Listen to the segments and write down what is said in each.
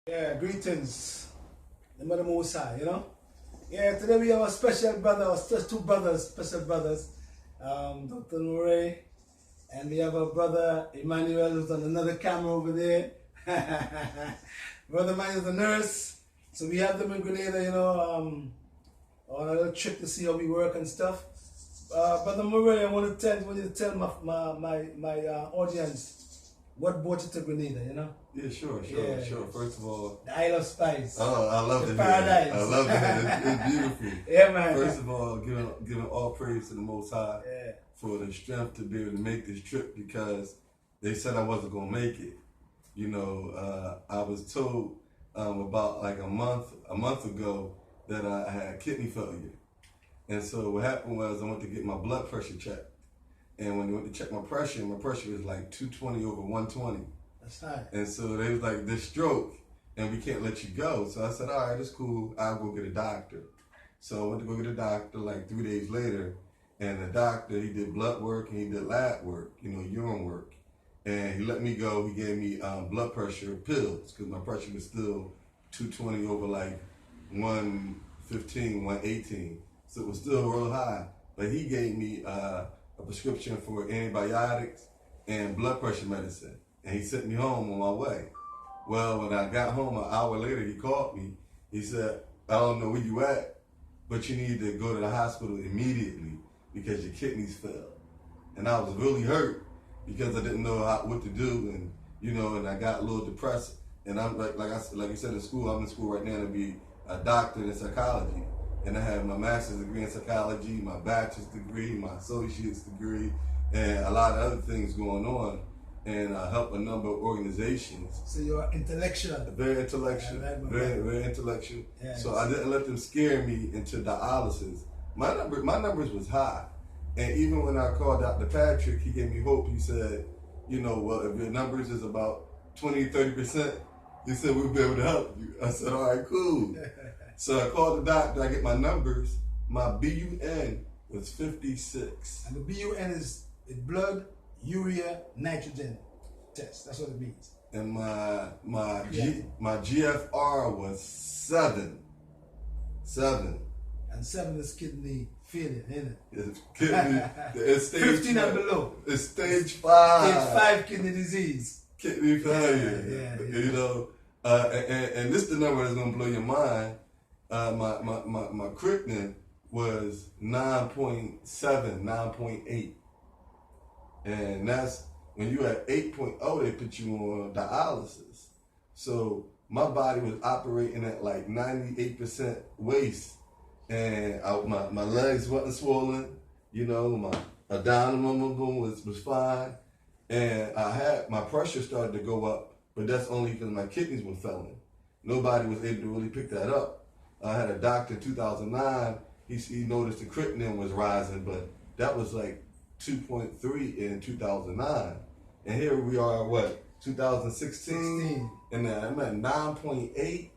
Yeah, greetings. The Mother Most High, Yeah, today we have a special brother, just two brothers, special brothers, Dr. Murray, and we have a brother, Emmanuel, who's on another camera over there. Brother Emmanuel's a nurse, so we have them in Grenada, on a little trip to see how we work and stuff. Brother Murray, I want you to tell my audience what brought you to Grenada, Yeah, sure. First of all, the Isle of Spice. Oh, I love the it. Paradise. I love it. It's beautiful. Yeah, man. First of all, giving all praise to the Most High for the strength to be able to make this trip, because they said I wasn't gonna make it. I was told about like a month ago that I had kidney failure, and so what happened was I went to get my blood pressure checked, and when they went to check my pressure was like 220 over 120. That's high. And so they was like, this stroke, and we can't let you go. So I said, all right, it's cool. I'll go get a doctor. So I went to go get a doctor like 3 days later, and the doctor, he did blood work and he did lab work, urine work. And he let me go. He gave me blood pressure pills because my pressure was still 220 over like 115, 118. So it was still real high. But he gave me a prescription for antibiotics and blood pressure medicine. And he sent me home on my way. Well, when I got home an hour later, he called me. He said, I don't know where you at, but you need to go to the hospital immediately because your kidneys failed. And I was really hurt because I didn't know what to do, and I got a little depressed. And I'm like you said in school, I'm in school right now to be a doctor in psychology. And I have my master's degree in psychology, my bachelor's degree, my associate's degree, and a lot of other things going on. And I help a number of organizations. So you're intellectual. Very intellectual. Very intellectual. Yeah, so I didn't let them scare me into dialysis. My numbers was high. And even when I called Dr. Patrick, he gave me hope. He said, well, if your numbers is about 20, 30%, he said, we'll be able to help you. I said, all right, cool. So I called the doctor, I get my numbers. My BUN was 56. And the BUN is blood, urea, nitrogen test. That's what it means. And my GFR was 7. And 7 is kidney failure, isn't it? It's kidney. It's stage 15 and below. It's stage 5. Stage 5 kidney disease. Kidney failure. And this is the number that's gonna blow your mind. My creatinine was 9.7, 9.8. And that's when you at 8.0, they put you on dialysis. So my body was operating at like 98% waste. And my legs wasn't swollen, my abdominal was fine. And my pressure started to go up, but that's only because my kidneys were failing. Nobody was able to really pick that up. I had a doctor in 2009, he noticed the creatinine was rising, but that was like 2.3 in 2009. And here we are, 2016? And I'm at 9.8.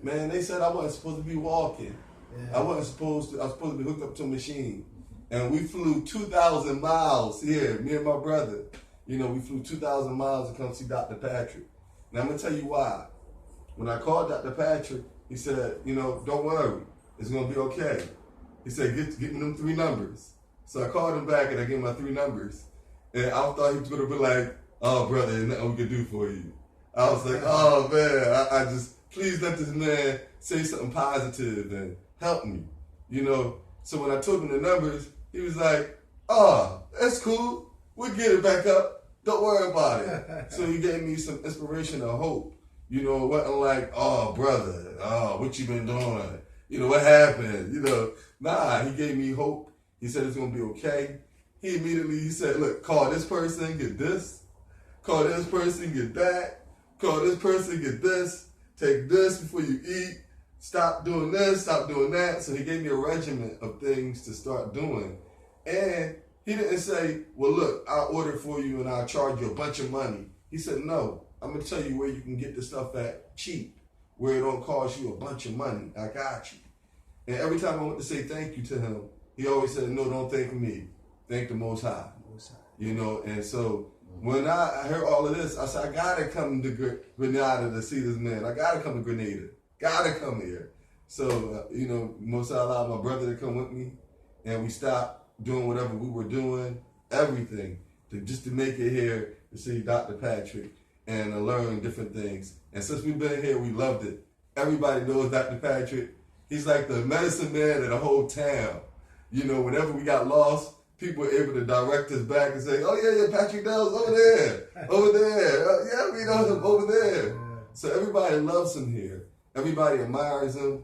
Man, they said I wasn't supposed to be walking. Yeah. I was supposed to be hooked up to a machine. And we flew 2,000 miles here, me and my brother. We flew 2,000 miles to come see Dr. Patrick. And I'm going to tell you why. When I called Dr. Patrick, he said, don't worry, it's going to be okay. He said, get me them 3 numbers. So I called him back and I gave him my 3 numbers. And I thought he was going to be like, oh, brother, there's nothing we can do for you. I was like, oh, man, I just, please let this man say something positive and help me. So when I told him the numbers, he was like, oh, that's cool. We'll get it back up. Don't worry about it. So he gave me some inspiration and hope. It wasn't like, oh, brother, what you been doing? What happened? Nah, he gave me hope. He said it's going to be okay. He said, look, call this person, get this. Call this person, get that. Call this person, get this. Take this before you eat. Stop doing this, stop doing that. So he gave me a regimen of things to start doing. And he didn't say, well, look, I'll order for you and I'll charge you a bunch of money. He said, no, I'm going to tell you where you can get the stuff at cheap, where it don't cost you a bunch of money. I got you. And every time I went to say thank you to him, he always said, no, don't thank me. Thank the Most High. And so When I heard all of this, I said, I gotta come to Grenada to see this man. I gotta come to Grenada. Gotta come here. So, Most I allowed my brother to come with me, and we stopped doing whatever we were doing, everything, just to make it here to see Dr. Patrick and to learn different things. And since we've been here, we loved it. Everybody knows Dr. Patrick. He's like the medicine man of the whole town. Whenever we got lost, people were able to direct us back and say, oh, yeah, Patrick Dell's over there, over there. Yeah, we know him over there. So everybody loves him here. Everybody admires him.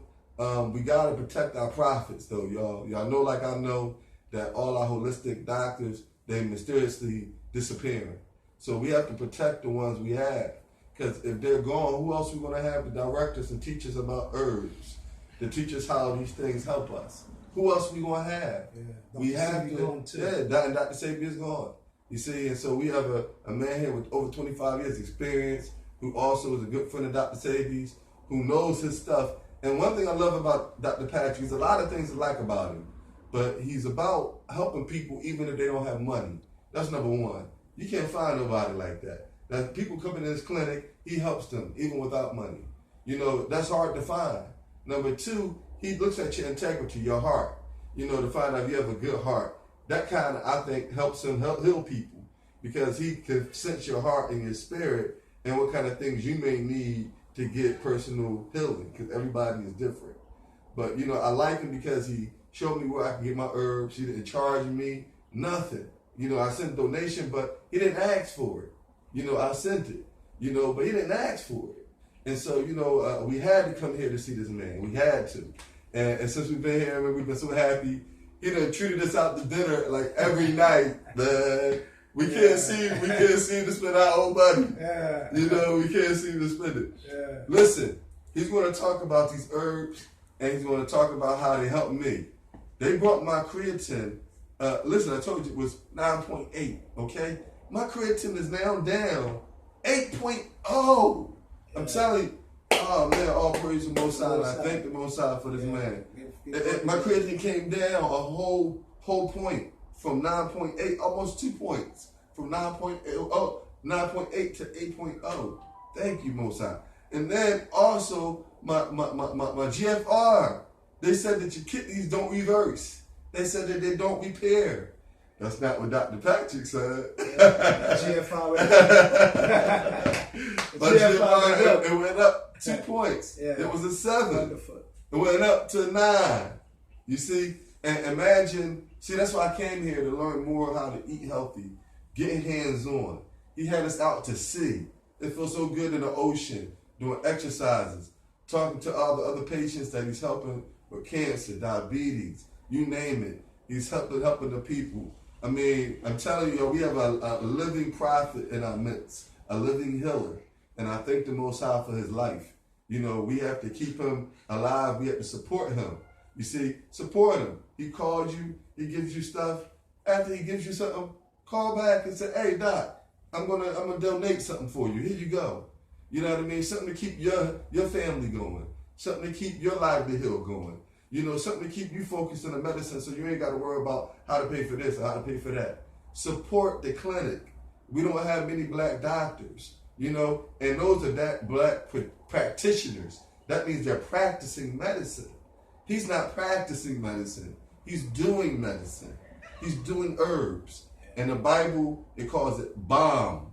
We got to protect our prophets, though, y'all. Y'all know, like I know, that all our holistic doctors, they mysteriously disappearing. So we have to protect the ones we have. Because if they're gone, who else we going to have to direct us and teach us about herbs, to teach us how these things help us? Who else we going to have? Yeah. We have to. Yeah, and Dr. Sabier's gone. You see, and so we have a man here with over 25 years experience, who also is a good friend of Dr. Sabier's, who knows his stuff. And one thing I love about Dr. Patrick, there's a lot of things I like about him, but he's about helping people even if they don't have money. That's number one. You can't find nobody like that. Now, people coming in his clinic, he helps them even without money. That's hard to find. Number two, he looks at your integrity, your heart, to find out if you have a good heart. That kind of, I think, helps him heal people, because he can sense your heart and your spirit and what kind of things you may need to get personal healing, because everybody is different. But, I like him because he showed me where I can get my herbs. He didn't charge me nothing. I sent a donation, but he didn't ask for it. I sent it, but he didn't ask for it. And so, we had to come here to see this man. We had to. And since we've been here, we've been so happy. He done treated us out to dinner like every night. We can't seem to spend our own money. Yeah. We can't seem to spend it. Yeah. Listen, he's going to talk about these herbs, and he's going to talk about how they help me. They brought my creatine. Listen, I told you it was 9.8, okay? My creatine is now down 8.0. I'm telling you, oh man, all praise the Most High. I thank the Most High for this man. My creatine came down a whole point from 9.8, almost 2 points, from 9.8 to 8.0. Thank you, Most High. And then also my GFR. They said that your kidneys don't reverse. They said that they don't repair. That's not what Dr. Patrick said. GFR it went up 2 points. Yeah. It was a 7. Wonderful. It went up to 9. You see? And imagine, that's why I came here, to learn more how to eat healthy, getting hands-on. He had us out to sea. It feels so good in the ocean, doing exercises, talking to all the other patients that he's helping with cancer, diabetes, you name it. He's helping the people. I mean, I'm telling you, we have a living prophet in our midst, a living healer. And I thank the Most High for his life. We have to keep him alive. We have to support him. You see, support him. He called you. He gives you stuff. After he gives you something, call back and say, hey, Doc, I'm gonna donate something for you. Here you go. You know what I mean? Something to keep your family going. Something to keep your livelihood going. Something to keep you focused on the medicine, so you ain't got to worry about how to pay for this or how to pay for that. Support the clinic. We don't have many black doctors, and those are that black practitioners. That means they're practicing medicine. He's not practicing medicine. He's doing medicine. He's doing herbs. And the Bible, it calls it balm.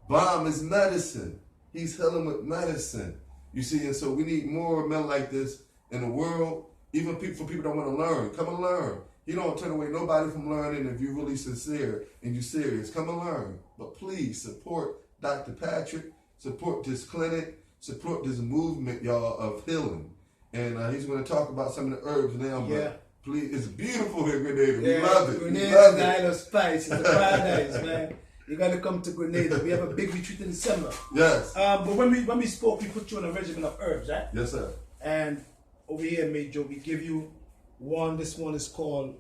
Balm is medicine. He's healing with medicine. You see, and so we need more men like this in the world. Even for people that want to learn, come and learn. He don't turn away nobody from learning if you're really sincere and you're serious. Come and learn. But please support Dr. Patrick, support this clinic, support this movement, y'all, of healing. And he's going to talk about some of the herbs now. But please, it's beautiful here, Grenada. We love it. Grenada is the island of spice. It's a paradise, man. You got to come to Grenada. We have a big retreat in December. Yes. But when we spoke, we put you on a regimen of herbs, right? Yes, sir. And over here, Major, we give you one. This one is called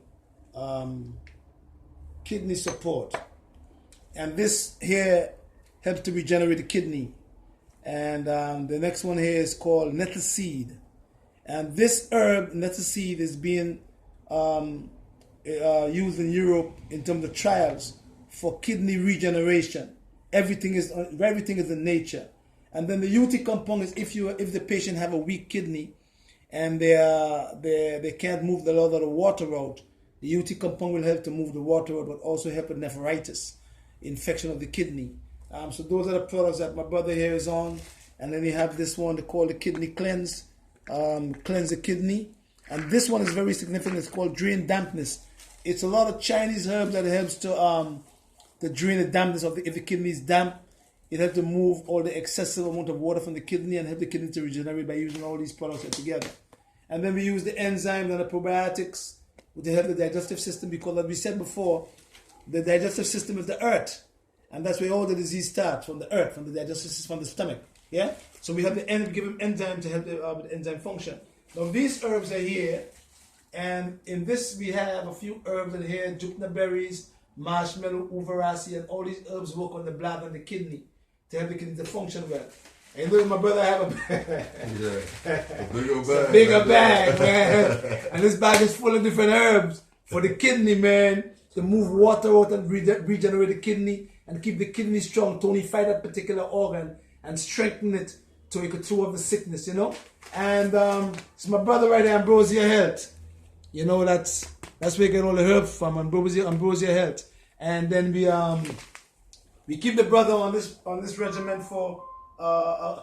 kidney support. And this here helps to regenerate the kidney. And the next one here is called nettle seed. And this herb, nettle seed, is being used in Europe in terms of trials for kidney regeneration. everything is in nature. And then the UT compound is if the patient have a weak kidney and they can't move a lot of the water out, the UT compound will help to move the water out, but also help with nephritis, infection of the kidney. So those are the products that my brother here is on. And then you have this one they call the kidney cleanse, cleanse the kidney. And this one is very significant. It's called drain dampness. It's a lot of Chinese herbs that helps to drain the dampness of if the kidney is damp. It helps to move all the excessive amount of water from the kidney and help the kidney to regenerate by using all these products together. And then we use the enzymes and the probiotics to help the digestive system, because as we said before, the digestive system is the earth. And that's where all the disease starts, from the earth, from the digestive system, from the stomach. Yeah? So we have to give them enzyme to help with the enzyme function. Now these herbs are here, and in this we have a few herbs in here, jupna berries, marshmallow, uvarasi, and all these herbs work on the bladder and the kidney to help the kidney to function well. And look, my brother have a bigger bag, man. And this bag is full of different herbs for the kidney, man, to move water out and regenerate the kidney and keep the kidney strong, tonify that particular organ and strengthen it so you could throw off the sickness, you know. And it's my brother right here, Ambrosia Health. You know, that's where you get all the herbs from, Ambrosia Health. And then we keep the brother on this regimen for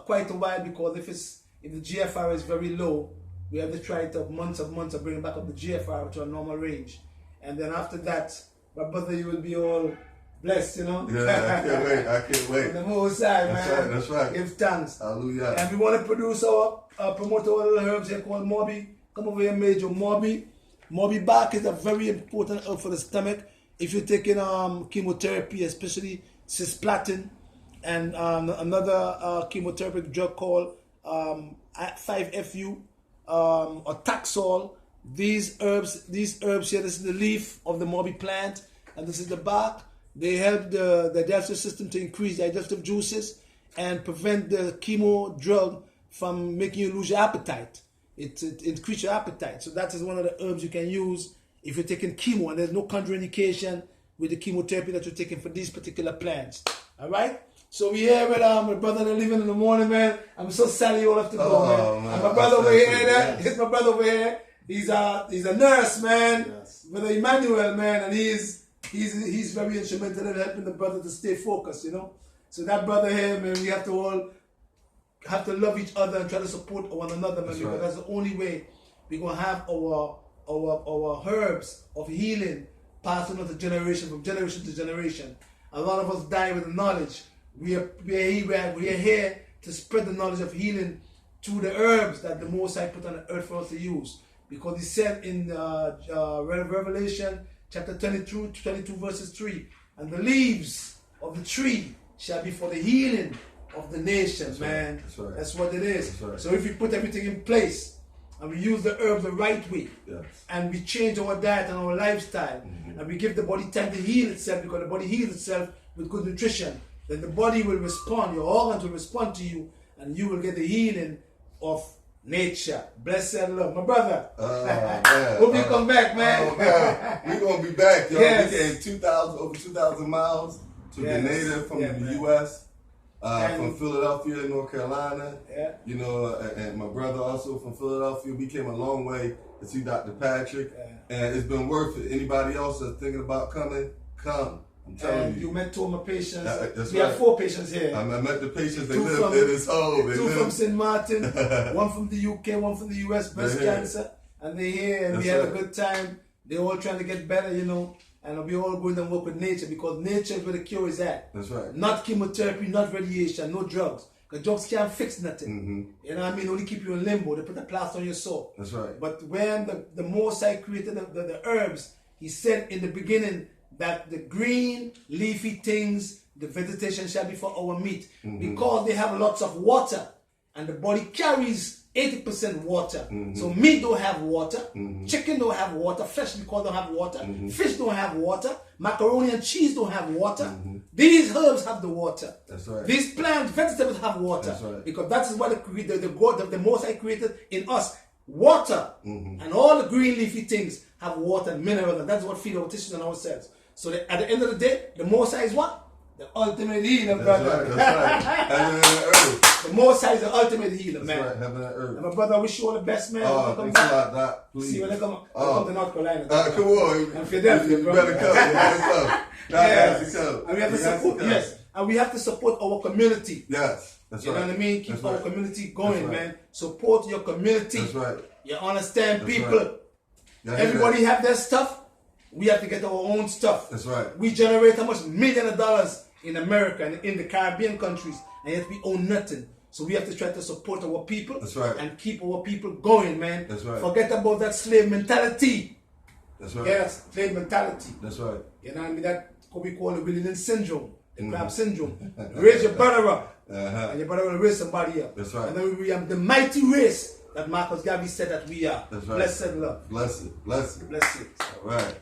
quite a while, because if the GFR is very low, we have to try it up months of bringing back up the GFR to a normal range. And then after that, my brother, you will be all blessed, you know. Yeah, I can't wait. On the Most High, man. That's right. Give thanks. Hallelujah. And we want to produce promote our little herbs here called Morbi. Come over here, Major. Morbi bark is a very important herb for the stomach. If you're taking chemotherapy, especially cisplatin, and another chemotherapy drug called 5-FU or Taxol. These herbs here, this is the leaf of the Morbi plant, and this is the bark. They help the digestive system to increase digestive juices and prevent the chemo drug from making you lose your appetite. It increases your appetite. So that is one of the herbs you can use if you're taking chemo, and there's no contraindication with the chemotherapy that you're taking for these particular plants. All right? So we here with my brother that living in the morning, man. I'm so sad you all have to go, man. And my brother over here, here's my brother over here. He's a nurse, man. Yes. Brother Emmanuel, man, and he's very instrumental in helping the brother to stay focused, you know. So that brother here, man, we have to all love each other and try to support one another, man, because that's the only way we're gonna have our herbs of healing passed on to generation, from generation to generation. A lot of us die with the knowledge. We are here to spread the knowledge of healing through the herbs that the Most High put on the earth for us to use. Because he said in Revelation chapter 22 verses 3, and the leaves of the tree shall be for the healing of the nations, man. That's right. That's what it is. That's right. So if we put everything in place and we use the herbs the right way, yes, and we change our diet and our lifestyle, and we give the body time to heal itself, because the body heals itself with good nutrition, then the body will respond, your organs will respond to you, and you will get the healing of nature. Blessed love. My brother. Hope you come back, man. Oh, man. We're going to be back, y'all. Yes. We came over 2,000 miles to Grenada from the U.S., from Philadelphia, North Carolina. Yeah. You know, and my brother also from Philadelphia. We came a long way to see Dr. Patrick. Yeah. And it's been worth it. Anybody else that's thinking about coming, come. I'm telling you. You met two of my patients. That's we have 4 patients here. I met the patients. They live in this home. 2 from St. Martin, 1 from the UK, 1 from the US, breast cancer. And they're here, and we have a good time. They're all trying to get better, you know. And we all going and work with nature, because nature is where the cure is at. That's right. Not chemotherapy, not radiation, no drugs. Because drugs can't fix nothing. You know what I mean? Only keep you in limbo. They put a plaster on your soul. That's right. But when the Most High created the herbs, he said in the beginning that the green leafy things, the vegetation shall be for our meat, because they have lots of water, and the body carries 80% water. So meat don't have water, chicken don't have water, flesh because don't have water, fish don't have water, macaroni and cheese don't have water. These herbs have the water. That's right. These plants, vegetables have water. That's right. Because that is what the Most High created in us. Water. And all the green leafy things have water and minerals, and that's what feed our tissues and our cells. So at the end of the day, the Most High is what? The ultimate healer, That's brother. right. That's right. Heaven and earth. The Most High is the ultimate healer, That's man. right. Heaven and earth. And my brother, I wish you all the best, man. Oh, thanks a lot, Doc. Please. See when they come to North Carolina. Come on. And Philadelphia, you bro. better come. You better come. Doc has to come. And we have to He has support, come. yes. And we have to support our community. Yes. That's You right. know what I mean? Keep That's our right. community going, That's right. man. Support your community. That's right. You understand, That's people? right. Yeah, Everybody have their stuff. We have to get our own stuff. That's right. We generate how much $millions of dollars in America and in the Caribbean countries, and yet we own nothing. So we have to try to support our people. That's right. And keep our people going, man. That's right. Forget about that slave mentality. That's right. Yes, slave mentality. That's right. You know what I mean? That could be called the Willie Lynch syndrome, the crab syndrome. Raise your brother up, and your brother will raise somebody up. That's right. And then we are the mighty race that Marcus Garvey said that we are. That's right. Blessed love. Blessed. Blessed. Blessed. All right.